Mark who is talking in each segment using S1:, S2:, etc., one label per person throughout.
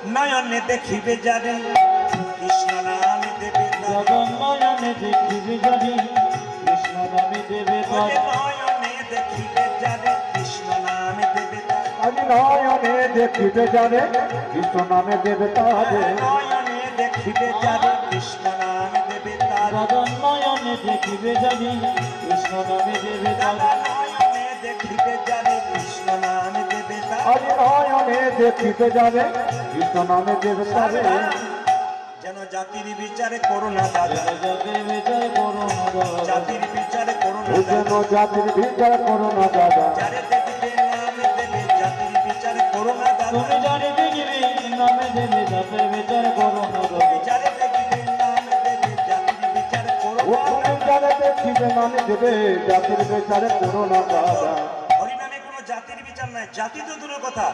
S1: নয়নে দেখিবে যারে কৃষ্ণ নামে দেবে
S2: জগন নয়নে দেখিবে যারে কৃষ্ণ নামে দেবে তারে
S1: নয়নে দেখিবে যারে কৃষ্ণ নামে দেবে
S2: আমি নয়নে দেখিবে যারে কৃষ্ণ নামে দেবে তারে
S1: নয়নে দেখিবে যারে কৃষ্ণ নামে দেবে
S2: জগন নয়নে দেখিবে যারে কৃষ্ণ নামে দেবে তারে
S1: নয়নে দেখিবে যারে কৃষ্ণ নামে দেবে
S2: আমি নয়নে দেখিবে যারে কৃষ্ণ নামে দেবে তারে
S1: যেন জাতির বিচারে করো না দাদা
S2: জাতির বিচার করো না দাদা
S1: জাতির বিচারে করো না
S2: যেন জাতির বিচার করো না দাদা
S1: যারে দেখিবে নামে দেবে জাতির বিচারে করো না দাদা
S2: তুমি জানি দেখিবে নামে দেবে জাতির বিচার করো না দাদা
S1: যারে দেখিবে নামে দেবে জাতির বিচারে করো না
S2: তুমি যারে দেখিবে নামে দেবে জাতির বিচারে করো না দাদা
S1: হরিনামে কোনো জাতির বিচার নাই জাতি তো দূরের কথা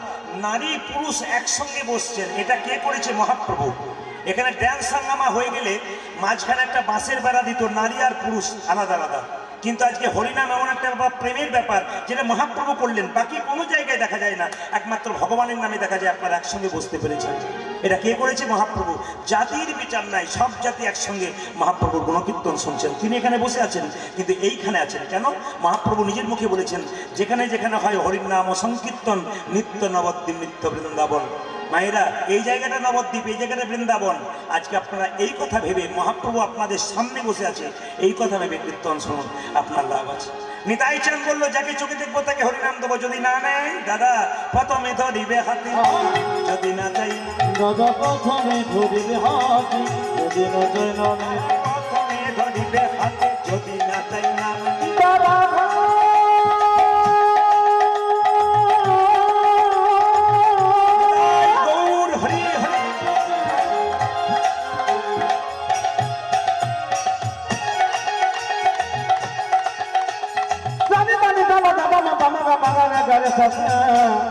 S1: নারী পুরুষ একসঙ্গে বসছেন এটা কে করেছে মহাপ্রভু এখানে ড্যান্স হাঙ্গামা হয়ে গেলে মাঝখানে একটা বাঁশের বেড়া দিত নারী আর পুরুষ আলাদা আলাদা কিন্তু আজকে হরিনাম এমন একটা প্রেমের ব্যাপার যেটা মহাপ্রভু করলেন বাকি কোনো জায়গায় দেখা যায় না একমাত্র ভগবানের নামে দেখা যায় আপনারা একসঙ্গে বসতে পেরেছেন এটা কে করেছে মহাপ্রভু জাতির বিচার নাই সব জাতি একসঙ্গে মহাপ্রভুর গুণকীর্তন শুনছেন তিনি এখানে বসে আছেন কিন্তু এইখানে আছেন কেন মহাপ্রভু নিজের মুখে বলেছেন যেখানে যেখানে হয় হরিনাম ও সংকীর্তন নিত্য নবদ্বীপ নিত্য বৃন্দাবন মায়েরা এই জায়গাটা নবদ্বীপ এই জায়গাটা বৃন্দাবন আজকে আপনারা এই কথা ভেবে মহাপ্রভু আপনাদের সামনে বসে আছে এই কথা ভেবে কীর্তন শুনুন আপনার লাভ আছে নিতাই চাঁদ বললো যাকে চোখে দেখবো তাকে হরিনাম দেবো যদি না নেয় দাদা প্রথমে ধরিবে হাতে যদি না চাই
S2: দাদা প্রথমে ধরিবে হাতে যদি না চাই নামে
S1: প্রথমে ধরিবে হাতে যদি না চাই না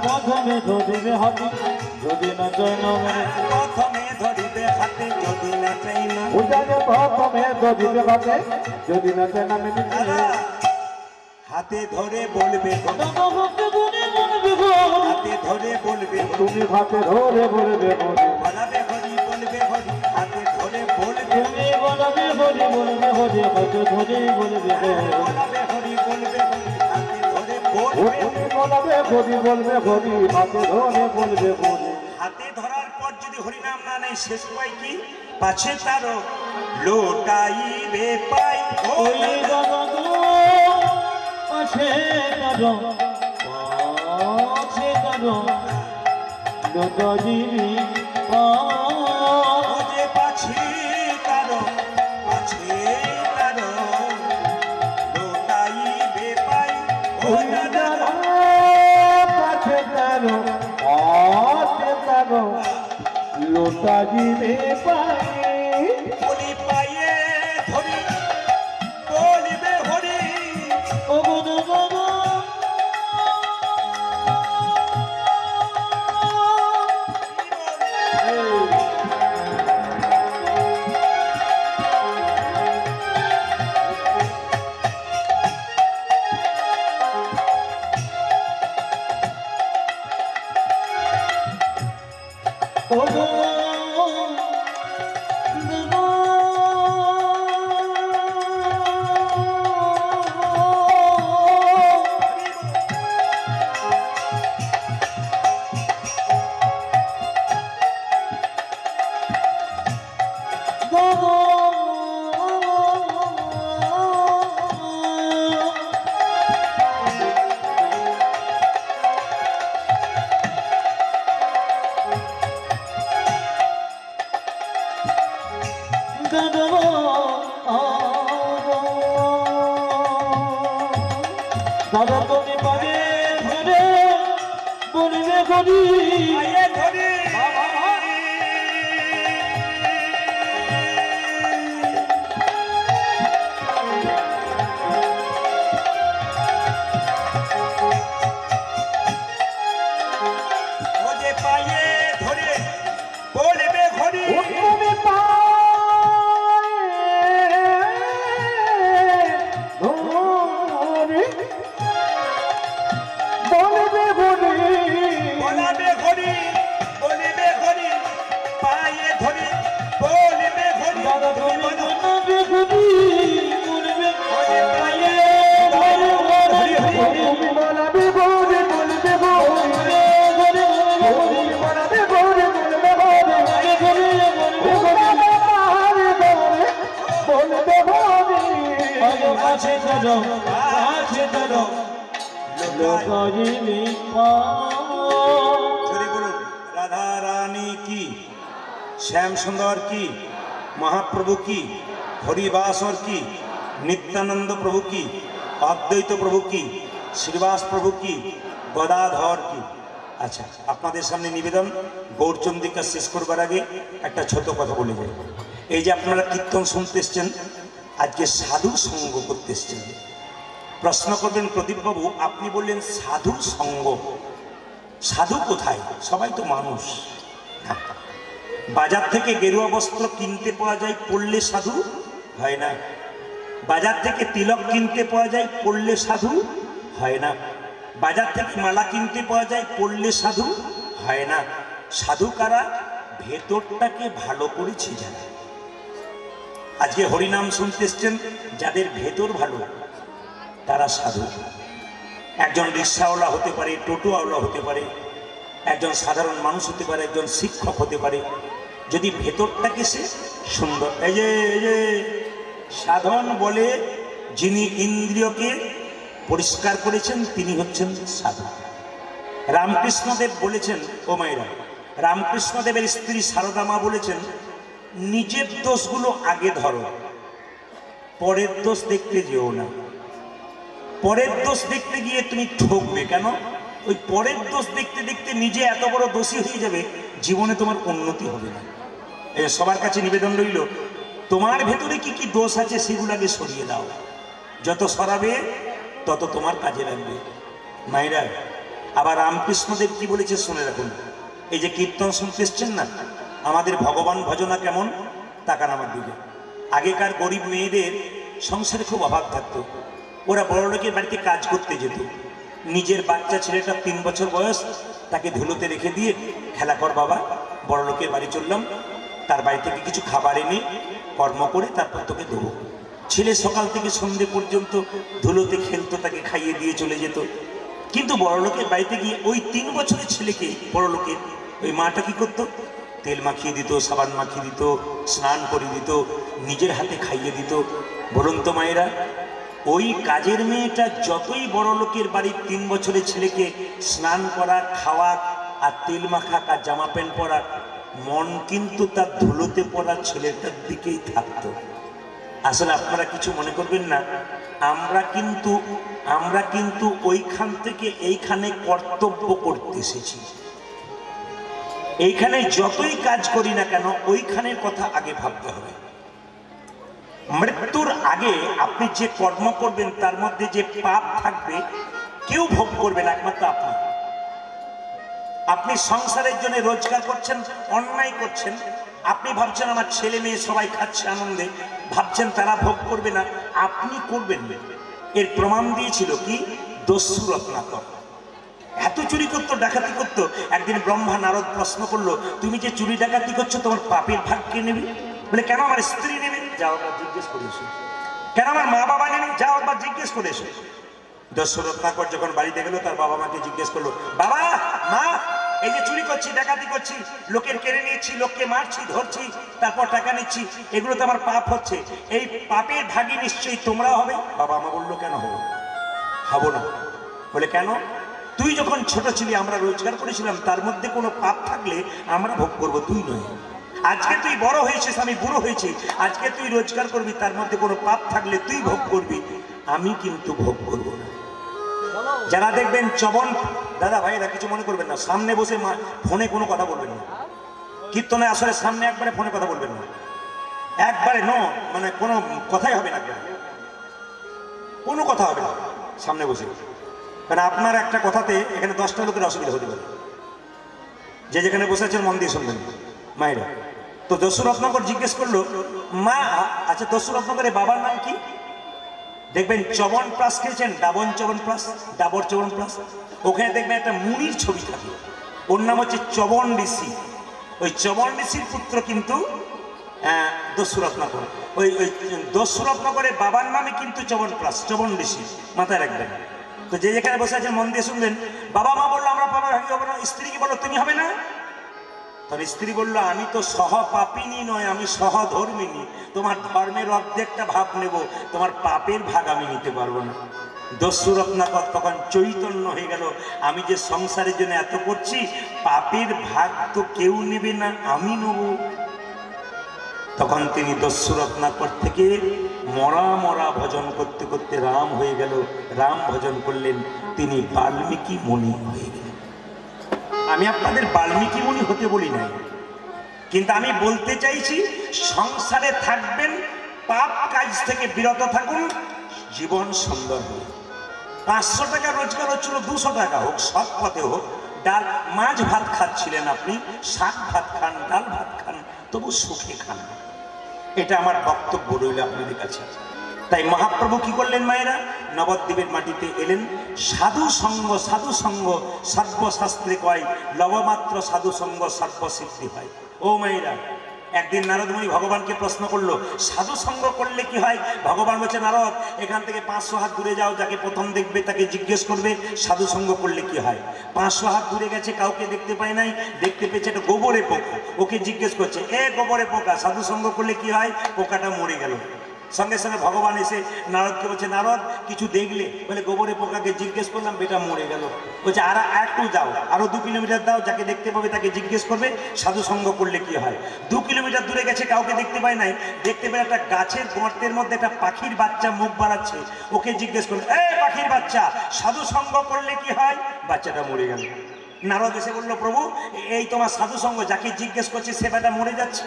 S2: প্রথমে ধরিবে হাতে যদি না চাই নামে
S1: প্রথমে ধরিবে হাতে যদি না চাই না
S2: প্রথমে ধরিবে হাতে যদি না চাই নামে
S1: হাতে ধরে বলবে হাতে ধরে বলবে
S2: তুমি হাতে ধরে বলবে
S1: বলাবে হরি বলবে হরি হাতে ধরে বলবে
S2: তুমি বলবে হরি বলবে হরি হাতে ধরে বলবে
S1: বলাবে হরি বলবে হরি হাতে ধরে বলবে
S2: তুমি বলবে হরি বলবে হরি হাতে ধরে বলবে হরি
S1: হাতে ধরার পর যদি হরিনাম না নেই শেষ পাই কি পাছে তার লোটাইবে পাই
S2: ওই বাবা গো পাছে তার লোটাইবে
S1: যে পাছে তার লোটাইবে পাই ও দাদা
S2: পাছে তার লোটাইবে পাই
S1: বলি পায়ে ধরি বলিবে হরি
S2: ও গো গো দাদা তুমি পাগে ধরে বলবে করি
S1: পায়ে ধরি ও যে পায়ে ধরে বলবে হরি
S2: তুমি
S1: বলাবে হরি
S2: ধরো কাছে ধরো লোকাইলে
S1: যদি বলুন রাধা রানী কি, শ্যাম সুন্দর কি, মহাপ্রভু কি, হরিবাসর কি, নিত্যানন্দ প্রভু কি, অদ্বৈত প্রভু কি, শ্রীবাস প্রভু কি, গদাধর কি। আচ্ছা, আপনাদের সামনে নিবেদন, গৌরচন্দ্রিকা শেষ করবার আগে একটা ছোট কথা বলে যাই। এই যে আপনারা কীর্তন শুনতে এসছেন, আজকে সাধু সঙ্গ করতে এসছেন। প্রশ্ন করবেন প্রদীপবাবু, আপনি বললেন সাধু সঙ্গ, সাধু কোথায়? সবাই তো মানুষ। না, বাজার থেকে গেরুয়া বস্ত্র কিনতে পাওয়া যায়, পড়লে সাধু হয় না। বাজার থেকে তিলক কিনতে পাওয়া যায়, পড়লে সাধু হয় না। বাজার থেকে মালা কিনতে পাওয়া যায়, পড়লে সাধু হয় না। সাধু কারা? ভেতরটাকে ভালো করেছি যারা। আজকে হরিনাম শুনতে এসছেন, যাদের ভেতর ভালো তারা সাধু। একজন রিক্সাওয়ালা হতে পারে, টোটোওয়ালা হতে পারে, একজন সাধারণ মানুষ হতে পারে, একজন শিক্ষক হতে পারে, যদি ভেতরটাকে সে সুন্দর। এই যে সাধন বলে যিনি ইন্দ্রিয়কে পরিষ্কার করেছেন তিনি হচ্ছেন সাধু। রামকৃষ্ণদেব বলেছেন, ও মায়েরা, রামকৃষ্ণদেবের স্ত্রী সারদা মা বলেছেন, নিজের দোষগুলো আগে ধরো, পরের দোষ দেখতে যেও না। পরের দোষ দেখতে গিয়ে তুমি ঠকবে। কেন? ওই পরের দোষ দেখতে দেখতে নিজে এত বড় দোষী হয়ে যাবে, জীবনে তোমার উন্নতি হবে না। সবার কাছে নিবেদন রইল, তোমার ভেতরে কি কি দোষ আছে সেগুলো আগে সরিয়ে দাও। যত সরাবে তত তোমার কাজে লাগবে। মায়েরা, আবার রামকৃষ্ণদেব কি বলেছে শুনে রাখুন। এই যে কীর্তন শুনতে এসছেন না, আমাদের ভগবান ভজনা কেমন তাকান আমার দিকে। আগেকার গরিব মেয়েদের সংসারে খুব অভাব থাকতো, ওরা বড় লোকের বাড়িতে কাজ করতে যেত। নিজের বাচ্চা ছেলেটা 3 বছর বয়স, তাকে ধুলোতে রেখে দিয়ে, খেলা কর বাবা, বড় লোকের বাড়ি চললাম, তার বাড়ি থেকে কিছু খাবার এনে কর্ম করে তারপর তোকে দেবো। ছেলে সকাল থেকে সন্ধ্যে পর্যন্ত ধুলোতে খেলতো, তাকে খাইয়ে দিয়ে চলে যেত। কিন্তু বড় লোকের বাড়িতে গিয়ে ওই 3 বছরের ছেলেকে বড় লোকের ওই মাটা কি করতো? তেল মাখিয়ে দিত, সাবান মাখিয়ে দিত, স্নান করে দিত, নিজের হাতে খাইয়ে দিত। বলুন তো মায়েরা, ওই কাজের মেয়েটা যতই বড় লোকের বাড়ির 3 বছরের ছেলেকে স্নান করা, খাওয়া আর তেল মাখা আর জামা প্যান্ট পরা, মন কিন্তু তার ধুলোতে পড়া ছেলেটার দিকেই থাকতো। আসলে আপনারা কিছু মনে করবেন না, আমরা কিন্তু ওইখান থেকে এইখানে কর্তব্য করতে এসেছি। এইখানে যতই কাজ করি না কেন, ওইখানের কথা আগে ভাবতে হবে। মৃত্যুর আগে আপনি যে কর্ম করবেন তার মধ্যে যে পাপ থাকবে কেউ ভোগ করবে না, একমাত্র আপনি। আপনি সংসারের জন্য রোজগার করছেন, অন্যায় করছেন, আপনি ভাবছেন আমার ছেলে মেয়ে সবাই খাচ্ছে আনন্দে, ভাবছেন তারা ভোগ করবে না, আপনি করবেন। এর প্রমাণ দিয়েছিল কি? দস্যু রত্নাকর এত চুরি করতো, ডাকাতি করতো। একদিন ব্রহ্মা নারদ প্রশ্ন করলো, তুমি যে চুরি ডাকাতি করছো তোমার পাপের ভাগ কে নেবে? বলে, কেন আমার স্ত্রী নেবে? যাও একবার জিজ্ঞেস করে এসো। কেন আমার মা বাবা নেবে? যাও একবার জিজ্ঞেস করে এসো। দস্যু রত্নাকর যখন বাড়িতে গেল, তার বাবা মাকে জিজ্ঞেস করলো, বাবা মা, এই যে চুরি করছি, ডাকাতি করছি, লোকের কেড়ে নিচ্ছি, লোককে মারছি, ধরছি, তারপর টাকা নিচ্ছি, এগুলো তো আমার পাপ হচ্ছে, এই পাপের ভাগী নিশ্চয়ই তোমরা হবে। বাবা মা বললো, কেন হবো? হবো না। বলে, কেন? তুই যখন ছোট ছিলি আমরা রোজগার করেছিলাম, তার মধ্যে কোনো পাপ থাকলে আমরা ভোগ করবো, তুই নয়। আজকে তুই বড় হয়েছিস, আমি বুড়ো হয়েছি, আজকে তুই রোজগার করবি, তার মধ্যে কোনো পাপ থাকলে তুই ভোগ করবি, আমি কিন্তু ভোগ করব না। যারা দেখবেন চবন, দাদা ভাইরা কিছু মনে করবেন না, সামনে বসে ফোনে কোনো কথা বলবেন না। কীর্তনে আসলে সামনে একবারে ফোনে কথা বলবেন না, একবারে মানে কোনো কথাই হবে না, কোনো কথা হবে না সামনে বসে। কারণ আপনার একটা কথাতে এখানে 10টা লোকের অসুবিধা হতে পারে। যে যেখানে বসে আছেন মন দিয়ে শুনবেন মায়েরা। তো দস্যু রত্নাকর জিজ্ঞেস করলো, মা, আচ্ছা দস্যু রত্নাকরের বাবার নাম কি? দেখবেন চবন প্লাস খেয়েছেন, ডাবর চবন প্লাস, ওখানে দেখবেন একটা মুনির ছবি থাকে, ওর নাম হচ্ছে চবন ঋষি। ওই চবন ঋষির পুত্র কিন্তু দস্যু রত্নাকর। ওই দস্যু রত্নাকরের বাবার নামে কিন্তু চবন ঋষি, মাথায় রাখবেন। তো যে যেখানে বসে আছেন মন দিয়ে শুনবেন। বাবা মা বললো আমরা বাবার ভাগী হবো না, স্ত্রীকে বলো তুমি হবে না, তোর স্ত্রী বলল, আমি তো সহপাপিনী নয়, আমি সহধর্মিনী। তোমার ধর্মের অর্ধেকটা ভাগ নেব, তোমার পাপের ভাগ আমি নিতে পারবো না। দস্যু রত্নাকর তখন চৈতন্য হয়ে গেল, আমি যে সংসারের জন্য এত করছি, পাপের ভাগ তো কেউ নেবে না, আমি নেব। তখন তিনি দস্যু রত্নাকর থেকে মরা মরা ভজন করতে করতে রাম হয়ে গেল, রাম ভজন করলেন, তিনি বাল্মীকি মুনি হয়ে গেলেন। আমি আপনাদের বাল্মীকি মুনি হতে বলি নাই, কিন্তু আমি বলতে চাইছি সংসারে থাকবেন, পাপ কাজ থেকে বিরত থাকুন, জীবন সুন্দর হবে। 500 টাকা রোজগার হচ্ছিল, 200 টাকা হোক, সৎ পথে হোক, ডাল মাছ ভাত খাচ্ছিলেন আপনি, শাক ভাত খান, ডাল ভাত খান, তবু সুখে খান। এটা আমার বক্তব্য রইল আপনাদের কাছে। তাই মহাপ্রভু কি করলেন মায়েরা, নবদ্বীপের মাটিতে এলেন। সাধু সঙ্গ সর্বশাস্ত্রে কয়, লবমাত্র সাধু সঙ্গ সর্বসিদ্ধি হয়। ও মায়েরা, একদিন নারদমুনি ভগবানকে প্রশ্ন করলো, সাধু সঙ্গ করলে কি হয়? ভগবান বলছে, নারদ, এখান থেকে 500 হাত দূরে যাও, যাকে প্রথম দেখবে তাকে জিজ্ঞেস করবে সাধু সঙ্গ করলে কি হয়। 500 হাত দূরে গেছে, কাউকে দেখতে পায় নাই, দেখতে পেয়েছে একটা গোবরে পোকা, ওকে জিজ্ঞেস করছে, এ গোবরে পোকা, সাধু সঙ্গ করলে কি হয়? পোকাটা মরে গেল। সঙ্গে সঙ্গে ভগবান এসে নারদকে বলছে, নারদ কিছু দেখলে? বলে, গোবরে পোকাকে জিজ্ঞেস করলাম, বেটা মরে গেল। বলছে, আর একটু যাও, আরো 2 কিলোমিটার দাও, যাকে দেখতে পাবে তাকে জিজ্ঞেস করবে সাধু সঙ্গ করলে কি হয়। 2 কিলোমিটার দূরে গেছে, কাউকে দেখতে পায় নাই, দেখতে পেয়ে একটা গাছের গর্তের মধ্যে একটা পাখির বাচ্চা মুখ বাড়াচ্ছে, ওকে জিজ্ঞেস করবে, এ পাখির বাচ্চা, সাধু সঙ্গ করলে কি হয়? বাচ্চাটা মরে গেল। নারদ এসে বললো, প্রভু এই তোমার সাধু সঙ্গ, যাকে জিজ্ঞেস করছে সে বেটা মরে যাচ্ছে।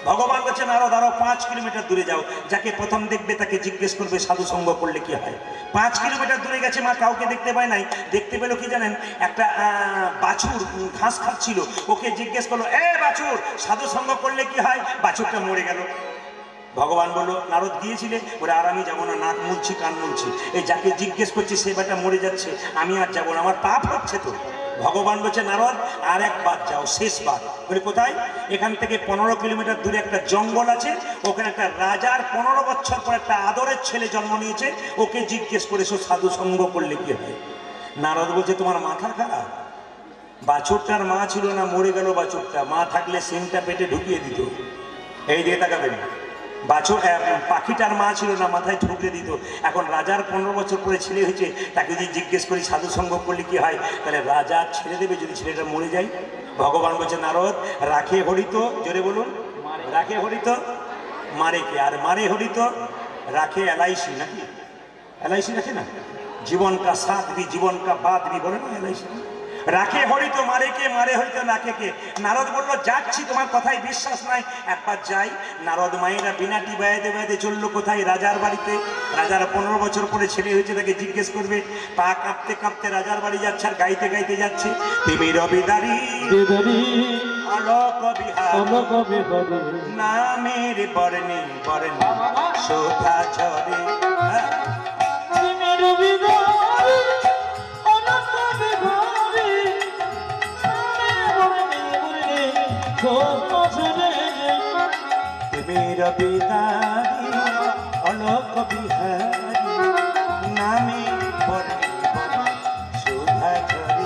S1: ভগবান বলছে, নারদ আরো 5 কিলোমিটার দূরে যাও, যাকে প্রথম দেখবে তাকে জিজ্ঞেস করবে সাধু সঙ্গ করলে কি হয়। 5 কিলোমিটার দূরে গেছে, মা কাউকে দেখতে পায় নাই, দেখতে পেলো কি জানেন, একটা বাছুর ঘাস খাচ্ছিল, ওকে জিজ্ঞেস করলো, এ বাছুর, সাধু সঙ্গ করলে কি হয়? বাছুরটা মরে গেল। ভগবান বললো, নারদ গিয়েছিলে? বলে, আর আমি যাবো না, নাক মুলছি, কান মুলছি, এই যাকে জিজ্ঞেস করছি সে বেটা মরে যাচ্ছে, আমি আর যাবো না, আমার পাপ হচ্ছে তো। ভগবান বলছে, নারদ আর একবার যাও, শেষবার। বলে, কোথায়? এখান থেকে 15 কিলোমিটার দূরে একটা জঙ্গল আছে, ওখানে একটা রাজার 15 বছর পর একটা আদরের ছেলে জন্ম নিয়েছে, ওকে জিজ্ঞেস করে এসো সাধু সঙ্গ করলে কি হয়। নারদ বলছে, তোমার মাথা খারাপ? বাছুরটার মা ছিল না, মরে গেল বাছুরটা, মা থাকলে সিংটা পেটে ঢুকিয়ে দিত। এই দিকে তাকাবেন, বাছুর পাখিটার মা ছিল না, মাথায় ঢুকে দিত। এখন রাজার 15 বছর পরে ছেলে হয়েছে, তাকে যদি জিজ্ঞেস করি সাধু সঙ্গ করলে কি হয়, তাহলে রাজা ছেড়ে দেবে যদি ছেলেটা মরে যায়। ভগবান বলছে, নারদ রাখে হরিত, জোরে বলুন, রাখে হরিত মারে কে? আর মারে হরিত রাখে এলআইসি, নাকি এলআইসি রাখে না? জীবন কা সাথ ভি জীবন কা বাদ ভি, বলে না এলআইসি। রাখে হরিত মারে কে, মারে হরিত রাখে কে? নারদ বললো, যাচ্ছি, তোমার কথায় বিশ্বাস নাই, একবার যাই। নারদ মায়েরা বিনাটি বেড়াতে বেড়াতে চললো কোথায়? রাজার বাড়িতে। রাজার 15 বছর পরে ছেলে হয়েছে, তাকে জিজ্ঞেস করবে। পা কাঁপতে কাঁপতে রাজার বাড়ি যাচ্ছে, আর গাইতে গাইতে যাচ্ছে, তুমি রবিদারি অলোক বিহার নামের বর্ণে বর্ণে শোভা ঝরে। রবিদারি অলোক বিহারি নামে বর্ণে বর্ণে শোভা ঝরে।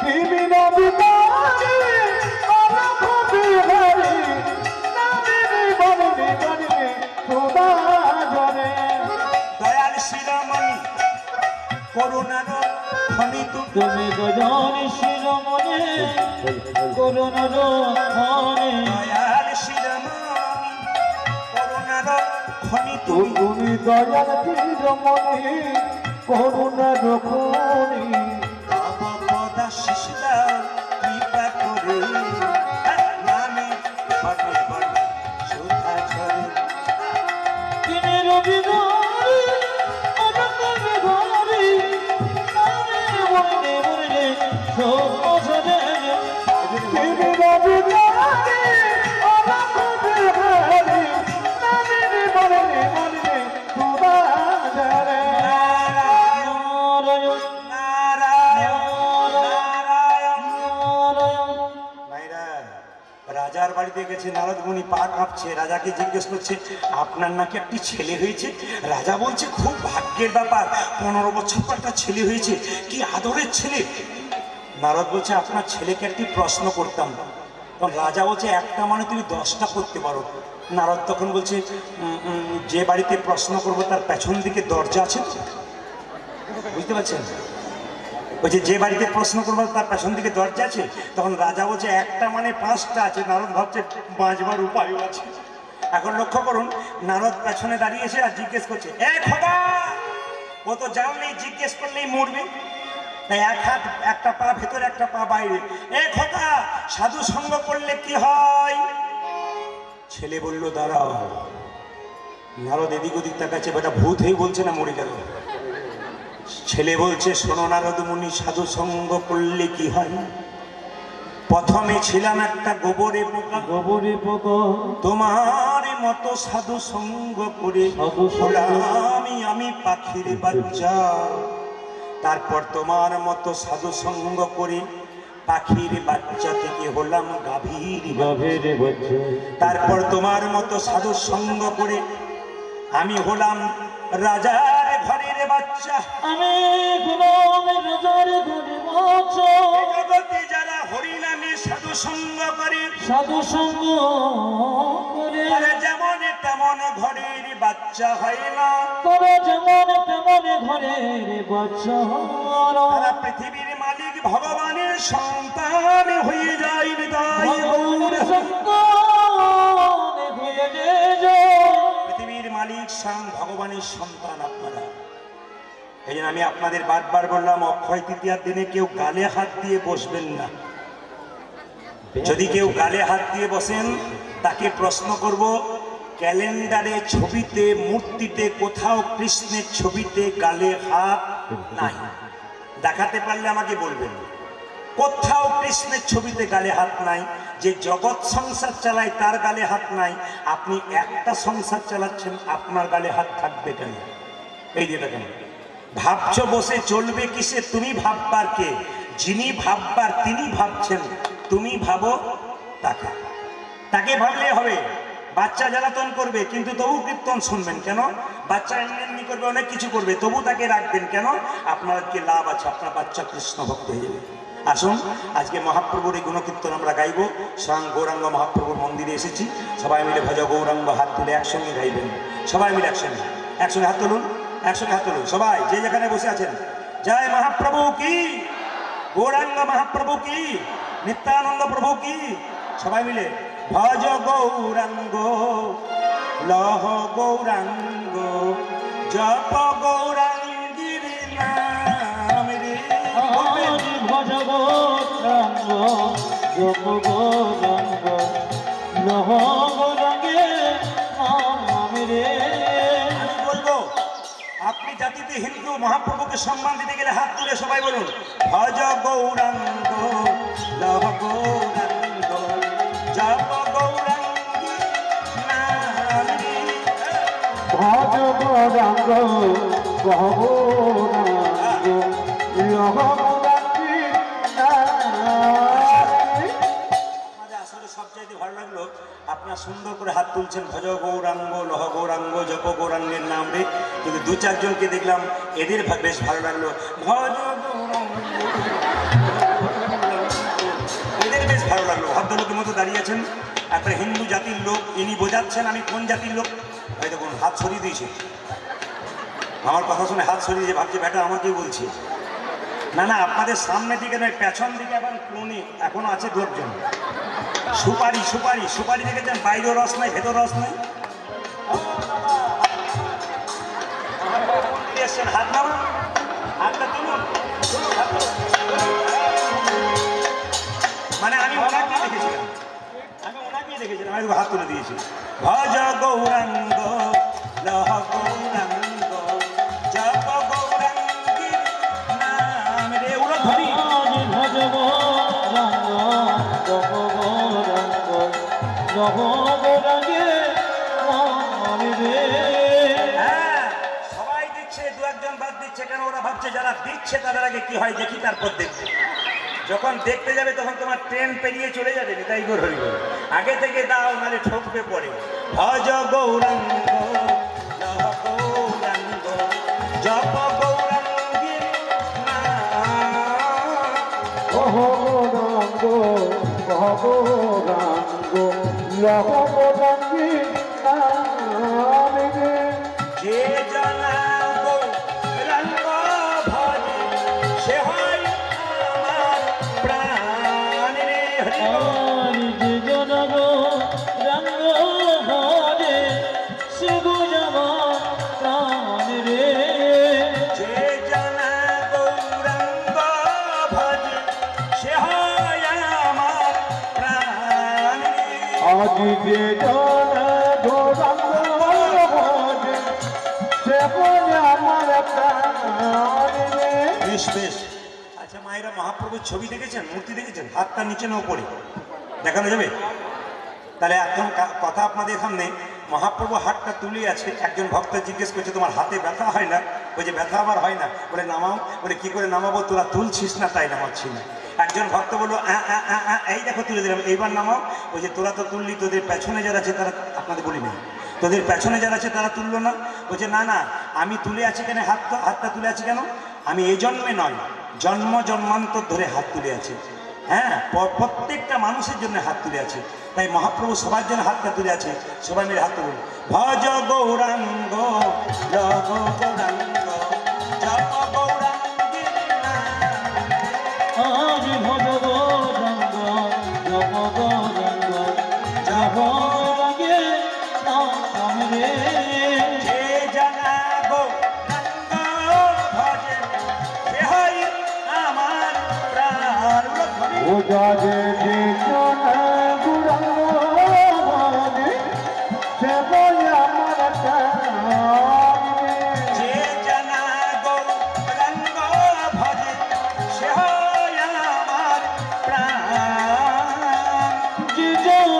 S2: তুমি রবিদারি অলোক বিহারি নামে বর্ণে বর্ণে শোভা ঝরে।
S1: দয়াল শিরোমণি করুণার খনি
S2: তুমি গজন শিরোমণি করুণার খনি।
S1: দয়াল শিরোমণি করুণার খনি
S2: তুমি দয়াল শিরোমণি করুণার খনি।
S1: তব পদাশিসা কৃপা করে নামে বর্ণে বর্ণে শোভা ঝরে।
S2: তুমি রবিদারি অলোক বিহারি নামে বর্ণে বর্ণে শোভা ঝরে। তুমি রবিদারি অলোক বিহারি নামে বর্ণে বর্ণে শোভা ঝরে। নারায়ণ
S1: নারায়ণ নারায়ণ।
S2: নারায়ণ।
S1: ভাইরা, রাজার বাড়িতে গেছে, নারদ মুনি পা কাঁপছে, রাজাকে জিজ্ঞেস করছে, আপনার নাকি একটি ছেলে হয়েছে? রাজা বলছে, খুব ভাগ্যের ব্যাপার, 15 বছর পর একটা ছেলে হয়েছে, কি আদরের ছেলে। নারদ বলছে আপনার ছেলেকে একটি প্রশ্ন করতাম। তখন রাজা বলছে একটা মানে তুমি 10টা করতে পারো। নারদ তখন বলছে যে বাড়িতে প্রশ্ন করবো তার পেছন দিকে দরজা আছে তো?" বুঝতে পারছেন? বলছে যে বাড়িতে প্রশ্ন করবো তার পেছন দিকে দরজা আছে। তখন রাজা বলছে একটা মানে 5টা আছে। নারদ ভাবছে বাঁচবার উপায়ও আছে। এখন লক্ষ্য করুন, নারদ পেছনে দাঁড়িয়েছে আর জিজ্ঞেস করছে, এ খোদা, ও তো জানলেই জিজ্ঞেস করলেই মরবে, তাই এক হাত একটা পা ভেতরে একটা পা বাইরে। এ খোদা, সাধু সঙ্গ করলে কি হয়? ছেলে বলল দাঁড়াও। নারদ এদিক ওদিক তাকাচ্ছে, বেটা ভূত হয়ে বলছে না মরে গেল। ছেলে বলছে, শোনো নারদ মুনি, সাধু সঙ্গ করলে কি হয়? প্রথমে ছিলাম একটা গোবরে পোকা,
S2: গোবরে পোকা,
S1: তোমার মতো সাধু সঙ্গ করে
S2: সাধু সঙ্গ।
S1: হলাম আমি পাখির বাচ্চা। তারপর তোমার মতো সাধু সঙ্গ করে পাখির বাচ্চা থেকে হলাম গাভীর বাচ্চা।
S2: গাভীর বাচ্চা।
S1: তারপর তোমার মতো সাধু সঙ্গ করে আমি হলাম রাজার ঘরের বাচ্চা।
S2: আমি গোলামের রাজার ঘরে বাচ্চা।
S1: এই জগতে যারা হরিনামে সাধু সঙ্গ করে,
S2: সাধু সঙ্গ করে,
S1: তারা যেমন তেমন ঘরের বাচ্চা হয় না।
S2: তারা যেমন তেমন ঘরের বাচ্চা হয় না।
S1: তারা পৃথিবীর মালিক ভগবানের সন্তান হয়ে যায়। বিদায় গৌর।
S2: সন্তান হয়ে যায়।
S1: পৃথিবীর মালিক স্বয়ং ভগবানের সন্তান আপনারা। এই জন্য আমি আপনাদের বারবার বললাম, অক্ষয় তৃতীয়ার দিনে কেউ গালে হাত দিয়ে বসবেন না। যদি কেউ গালে হাত দিয়ে বসেন, তাকে প্রশ্ন করব, ক্যালেন্ডারে, ছবিতে, মূর্তিতে কোথাও কৃষ্ণের ছবিতে গালে হাত নাই। দেখাতে পারলে আমাকে বলবেন। কোথাও কৃষ্ণের ছবিতে গালে হাত নাই। যে জগৎ সংসার চালায় তার গালে হাত নাই। আপনি একটা সংসার চালাচ্ছেন, আপনার গালে হাত থাকবে কেন? এই দিয়ে দেখেন, ভাবছো বসে চলবে কিসে? তুমি ভাববার কে? যিনি ভাববার তিনি ভাবছেন, তুমি ভাবো তাকে। তাকে ভাবলে হবে। বাচ্চা জ্বালাতন করবে কিন্তু তবু কীর্তন শুনবেন কেন? বাচ্চা এমনি এমনি করবে, অনেক কিছু করবে, তবু তাকে রাখবেন কেন? আপনার কি লাভ আছে? আপনার বাচ্চা কৃষ্ণ ভক্ত হয়ে যাবে। আসুন, আজকে মহাপ্রভুর এই গুণকীর্তন আমরা গাইব। স্বয়ং গৌরাঙ্গ মহাপ্রভুর মন্দিরে এসেছি। সবাই মিলে ভজ গৌরাঙ্গ, হাত তুলে একসঙ্গে গাইবেন। সবাই মিলে একসঙ্গে একসঙ্গে হাত তুলুন, একসঙ্গে হাত তুলুন। সবাই যে যেখানে বসে আছেন, জয় মহাপ্রভু কি, গৌরাঙ্গ মহাপ্রভু কি, নিত্যানন্দ প্রভু কি। সবাই মিলে ভজ গৌরাঙ্গ, লহ গৌরাঙ্গ, জপ গৌরাঙ্গীর নাম রে।
S2: ভজ গৌরাঙ্গ, জপ গৌরাঙ্গ, লহ গৌরাঙ্গে নাম রে।
S1: আমি বলবো, আপনি জাতিতে হিন্দু, মহাপ্রভুকে সম্মান দিতে গেলে হাত তুলে সবাই বলুন, ভজ গৌরাঙ্গ, লহ গৌরাঙ্গ, জপ গৌরাঙ্গীর নাম রে।
S2: ভজ গৌরাঙ্গ, লহ গৌরাঙ্গ, লহ গৌরাঙ্গে নাম রে।
S1: আমাদের আসলে সবচাইতে ভালো লাগলো আপনারা সুন্দর করে হাত তুলছেন, ভজ গৌরাঙ্গ, লহ গৌরাঙ্গ, জপ গৌরাঙ্গের নাম রে। কিন্তু 2-4 জনকে দেখলাম, এদের বেশ ভালো লাগলো, ভজ গৌরাঙ্গ, এদের বেশ ভালো লাগলো। ভদ্রলোকের মতো দাঁড়িয়ে আছেন, একটা হিন্দু জাতির লোক, ইনি বোঝাচ্ছেন আমি কোন জাতির লোক। এই দেখুন হাত সরিয়ে দিয়েছে, আমার কথা শুনে হাত সরিয়ে দিয়ে ভাবছে বেটা আমাকেই বলছে। না না, আপনাদের সামনে দিকে নয়, পেছন দিকে এখন কোনে এখনো আছে লোকজন। সুপারি সুপারি সুপারি দেখেছেন, বাইরেও রস নাই, ভেতর রস নাই। হাত নামা, হাতটা তুলুন। মানে আমি ওনাকেই দেখেছিলাম, আমি হাত তুলে দিয়েছি। ভজ গৌরাঙ্গ, লহ গৌরাঙ্গ, জপ গৌরাঙ্গীর নাম রে। উড়ো ধরি।
S2: ভজ গৌরাঙ্গ, জপ গৌরাঙ্গ, লহ গৌরাঙ্গে নাম রে।
S1: হ্যাঁ, সবাই দিচ্ছে, 2-1 বাদ দিচ্ছে কেন? ওরা ভাবছে যারা দিচ্ছে তাদের আগে কি হয় দেখি, তারপর দেখবে। যখন দেখতে যাবে তখন তোমার ট্রেন পেরিয়ে চলে যাবে, তাই গো হরি বল। আগে থেকে দাও, নাহলে ঠকবে পরে। ভজ গৌরাঙ্গ, লহ গৌরাঙ্গ, জপ গৌরাঙ্গীর নাম।
S2: ওহ গৌরাঙ্গ ভবরাঙ্গ লহবরাঙ্গি নামে
S1: যে জানা গৌরাঙ্গ ভজে সে হয় আমার প্রাণ রে। হরি বল।
S2: আর যে জনগ রঙ্গ ভজে সে গুজমা প্রাণ রে
S1: যে জানা গৌরাঙ্গ ভজে সে হয় আমার প্রাণ রে।
S2: আজ যে জন গৌরাঙ্গ ভজে সে বলে আমার প্রাণ রে
S1: বেশ বেশ। আচ্ছা মায়েরা মহাপ্রভুর ছবি দেখেছেন, মূর্তি দেখেছেন? হাতটা নিচে না উপরে দেখানো যাবে? তাহলে এখন কথা আপনাদের সামনে, মহাপ্রভু হাতটা তুলে আছে। একজন ভক্ত জিজ্ঞেস করছে তোমার হাতে ব্যথা হয় না? বলছে ব্যথা আমার হয় না। বলে নামাও। বলে কি করে নামাবো? তোরা তুলছিস না তাই নামাচ্ছি না। একজন ভক্ত বললো এই দেখো তুলে দিলাম, এইবার নামাও। ওই যে তোরা তো তুললি, তোদের পেছনে যারা আছে তারা, আপনাদের বলিনি, তোদের পেছনে যারা আছে তারা তুললো না? বলছে না না, আমি তুলে আছি কেন? হাতটা তুলে আছি কেন? আমি এই জন্মে নয়, জন্ম জন্মান্তর ধরে হাত তুলে আছি। হ্যাঁ, প্রত্যেকটা মানুষের জন্য হাত তুলে আছে। তাই মহাপ্রভু সবার জন্য হাতটা তুলে আছে। সবাই মিলে হাত তুলুন। ভজ গৌরাঙ্গ জগ গৌরাঙ্গ জপ গৌরাঙ্গের নাম।
S2: আজ ভজ গৌরাঙ্গ জপ গৌরাঙ্গ জপ গৌরাঙ্গে নাম রে
S1: যে জানা গৌরাঙ্গ ভজে সে হয় আমার প্রাণ।
S2: ও যাবে যে জন গৌরাঙ্গ ভজে সে বলে আমার প্রাণ রে
S1: যে জানা গৌরাঙ্গ ভজে সে হয় আমার প্রাণ।
S2: যে জন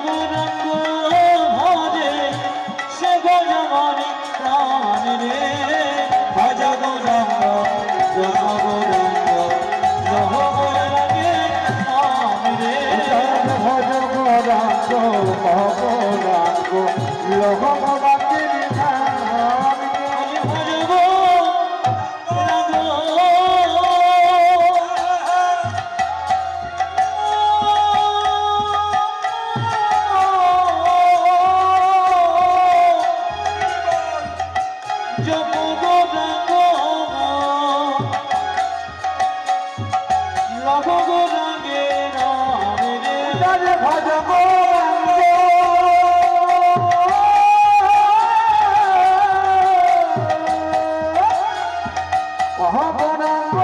S2: গৌরাঙ্গ ভজে সে গজমণি প্রাণ রে ভজ গৌরাঙ্গ জপ গৌরাঙ্গ জপ গৌরাঙ্গে নাম রে ভজ গৌরাঙ্গ ভব গৌরাঙ্গ লহ গৌরাঙ্গের নাম রে ভজ গৌরাঙ্গ জপ গৌরাঙ্গ লভ গৌরাঙ্গে নাম রে ভজ গৌরাঙ্গ গৌরাঙ্গ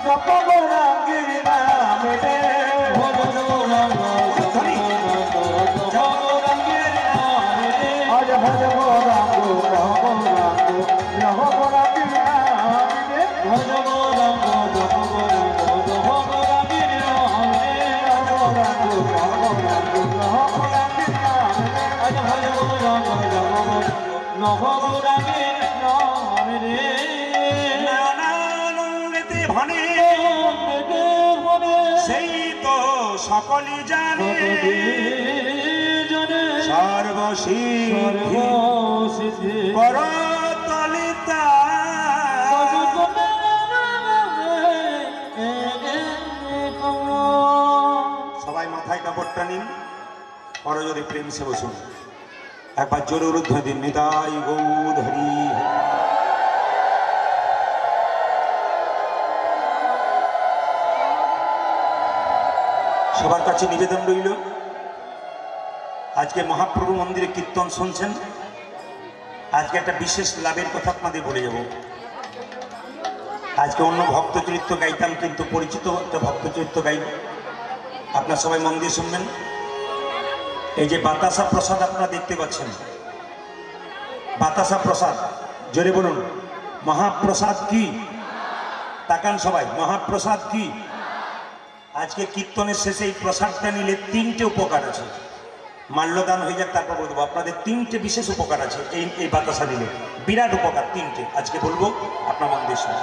S2: জপ গৌরাঙ্গের নাম রে ভজ গৌরাঙ্গ জপ গৌরাঙ্গের নাম রে আজ ভজ গৌরাঙ্গ গৌরাঙ্গ লহ গৌরাঙ্গের নাম রে ভজ গৌরাঙ্গ জপ গৌরাঙ্গ জপ গৌরাঙ্গের নাম রে গৌরাঙ্গ গৌরাঙ্গ লহ গৌরাঙ্গের নাম রে আজ ভজ গৌরাঙ্গ জপ গৌরাঙ্গ লহ গৌরাঙ্গের নাম রে
S1: নানানন্দেতে ভনে সেই তো সকলই জানে সর্বসিদ্ধি করতলিতা। সবাই মাথায় কাপড়টা নিন, করজোরে প্রেম সে বসুন। একবার জোরে উরুদ্ধ দিন, নিতাই গৌর হরি। সবার কাছে নিবেদন রইল, আজকে মহাপ্রভু মন্দিরে কীর্তন শুনছেন, আজকে একটা বিশেষ লাভের কথা আপনাদের বলে যাব। আজকে অন্য ভক্ত চরিত্র গাইতাম, কিন্তু পরিচিত একটা ভক্ত চরিত্র গাইব। আপনার সবাই মন দিয়ে শুনবেন। এই যে বাতাসা প্রসাদ আপনারা দেখতে পাচ্ছেন, বাতাসা প্রসাদ, জোরে বলুন মহাপ্রসাদ কি? তাকান সবাই, মহাপ্রসাদ কি? আজকে কীর্তনের শেষে এই প্রসাদটা নিলে তিনটে উপকার আছে। মাল্যদান হয়ে যাক তারপর বলবো। আপনাদের তিনটে বিশেষ উপকার আছে এই বাতাসা নিলে, বিরাট উপকার তিনটে। আজকে বলবো, আপনার মন দিয়ে শুনুন।